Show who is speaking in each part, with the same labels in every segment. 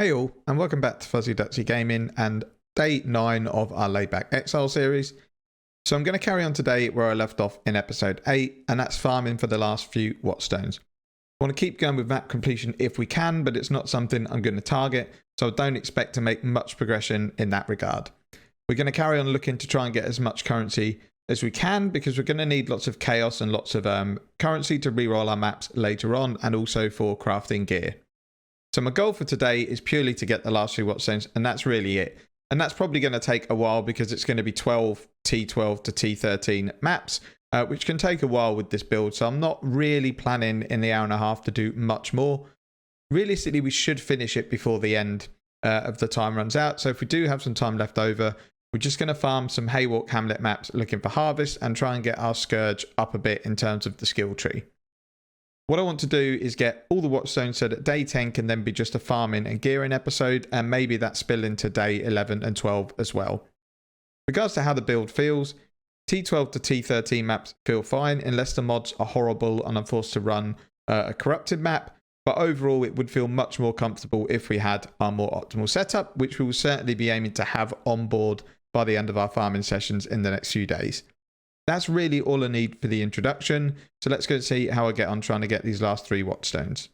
Speaker 1: Hey all, and welcome back to Fuzzy Ducksy Gaming and day 9 of our Laidback Exile series. So I'm going to carry on today where I left off in episode 8, and that's farming for the last few Watchstones. I want to keep going with map completion if we can, but it's not something I'm going to target, so I don't expect to make much progression in that regard. We're going to carry on looking to try and get as much currency as we can, because we're going to need lots of chaos and lots of currency to reroll our maps later on, and also for crafting gear. So my goal for today is purely to get the last few Watchstones, and that's really it. And that's probably going to take a while because it's going to be 12 T12 to T13 maps, which can take a while with this build. So I'm not really planning in the hour and a half to do much more. Realistically, we should finish it before the end of the time runs out. So if we do have some time left over, we're just going to farm some Haywalk Hamlet maps looking for harvest and try and get our Scourge up a bit in terms of the skill tree. What I want to do is get all the Watchstones so that day 10 can then be just a farming and gearing episode, and maybe that spill into day 11 and 12 as well. Regards to how the build feels, T12 to T13 maps feel fine unless the mods are horrible and I'm forced to run a corrupted map, but overall it would feel much more comfortable if we had our more optimal setup, which we will certainly be aiming to have on board by the end of our farming sessions in the next few days. That's really all I need for the introduction, so let's go see how I get on trying to get these last 3 Watchstones.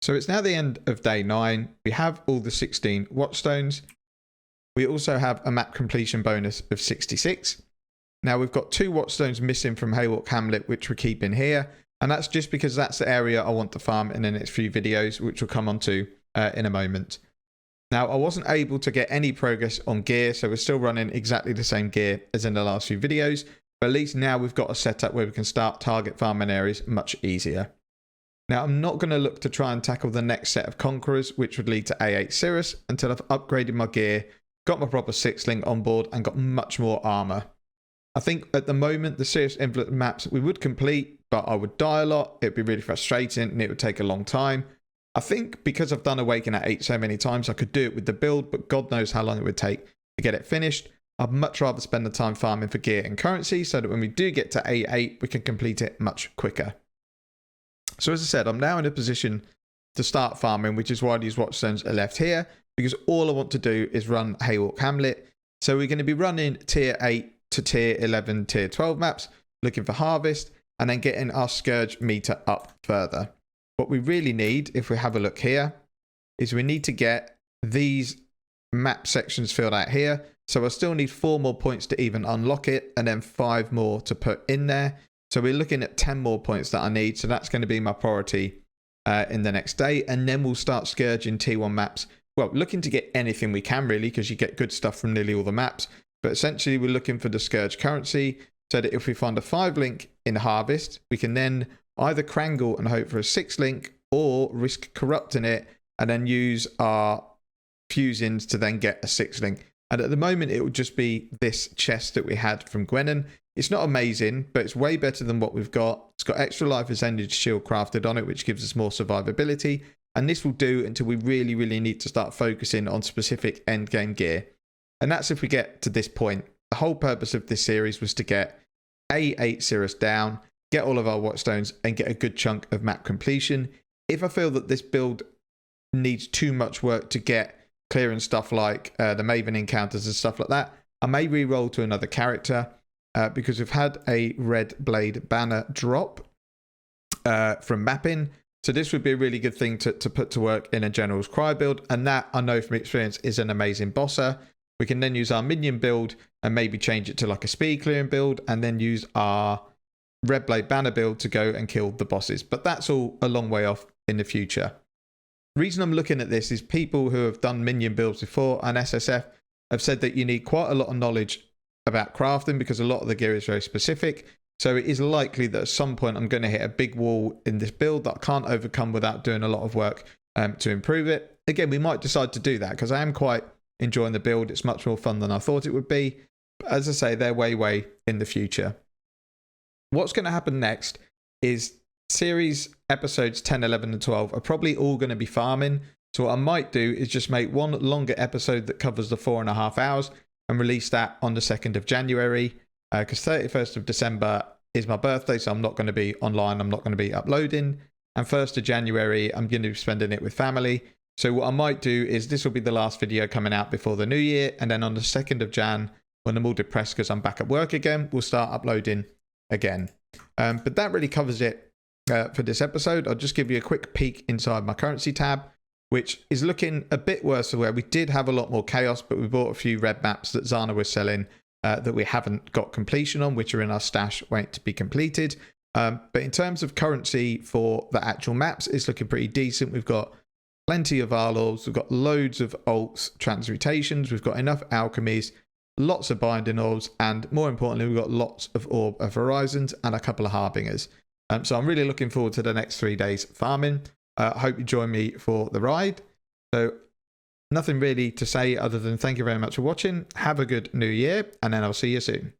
Speaker 1: So it's now the end of day 9. We have all the 16 Watchstones. We also have a map completion bonus of 66. Now we've got 2 Watchstones missing from Haywalk Hamlet, which we're keeping here. And that's just because that's the area I want to farm in the next few videos, which we'll come on to in a moment. Now, I wasn't able to get any progress on gear, so we're still running exactly the same gear as in the last few videos. But at least now we've got a setup where we can start target farming areas much easier. Now, I'm not going to look to try and tackle the next set of Conquerors, which would lead to A8 Cirrus, until I've upgraded my gear, got my proper 6-link on board, and got much more armor. I think at the moment, the Serious Influence maps we would complete, but I would die a lot, it'd be really frustrating, and it would take a long time. I think because I've done Awaken at 8 so many times, I could do it with the build, but God knows how long it would take to get it finished. I'd much rather spend the time farming for gear and currency, so that when we do get to A8, we can complete it much quicker. So as I said, I'm now in a position to start farming, which is why these Watchstones are left here, because all I want to do is run Haywalk Hamlet. So we're going to be running tier 8 to tier 11, tier 12 maps, looking for harvest, and then getting our Scourge meter up further. What we really need, if we have a look here, is we need to get these map sections filled out here. So I still need 4 more points to even unlock it, and then 5 more to put in there. So we're looking at 10 more points that I need. So that's going to be my priority in the next day. And then we'll start scourging tier 1 maps. Well, looking to get anything we can really, because you get good stuff from nearly all the maps. But essentially we're looking for the Scourge currency, so that if we find a 5-link in harvest, we can then either crangle and hope for a 6-link, or risk corrupting it and then use our fusings to then get a 6-link. And at the moment, it would just be this chest that we had from Gwennen. It's not amazing, but it's way better than what we've got. It's got extra life as energy shield crafted on it, which gives us more survivability. And this will do until we really, really need to start focusing on specific end game gear. And that's if we get to this point. The whole purpose of this series was to get A8 Cirrus down, get all of our Watchstones, and get a good chunk of map completion. If I feel that this build needs too much work to get clearing stuff like the Maven encounters and stuff like that, I may re-roll to another character because we've had a Red Blade banner drop from mapping. So this would be a really good thing to put to work in a General's Cry build. And that, I know from experience, is an amazing bosser. We can then use our minion build and maybe change it to like a speed clearing build, and then use our Red Blade banner build to go and kill the bosses. But that's all a long way off in the future. The reason I'm looking at this is people who have done minion builds before and SSF have said that you need quite a lot of knowledge about crafting, because a lot of the gear is very specific. So it is likely that at some point I'm going to hit a big wall in this build that I can't overcome without doing a lot of work to improve it. Again, we might decide to do that, because I am quite enjoying the build. It's much more fun than I thought it would be. But as I say, they're way in the future. What's going to happen next is series episodes 10, 11 and 12 are probably all going to be farming. So what I might do is just make one longer episode that covers the 4.5 hours and release that on the 2nd of January. Because 31st of December is my birthday, so I'm not going to be online. I'm not going to be uploading. And 1st of January, I'm going to be spending it with family. So what I might do is this will be the last video coming out before the new year. And then on the 2nd of Jan, when I'm all depressed because I'm back at work again, we'll start uploading again. But that really covers it for this episode. I'll just give you a quick peek inside my currency tab, which is looking a bit worse than where we did have a lot more chaos, but we bought a few red maps that Zana was selling that we haven't got completion on, which are in our stash waiting to be completed. But in terms of currency for the actual maps, it's looking pretty decent. We've got plenty of Arlors, we've got loads of alts, transmutations, we've got enough alchemies, lots of binding orbs, and more importantly, we've got lots of orb of horizons and a couple of harbingers. So I'm really looking forward to the next 3 days farming. I hope you join me for the ride. So nothing really to say other than thank you very much for watching. Have a good new year, and then I'll see you soon.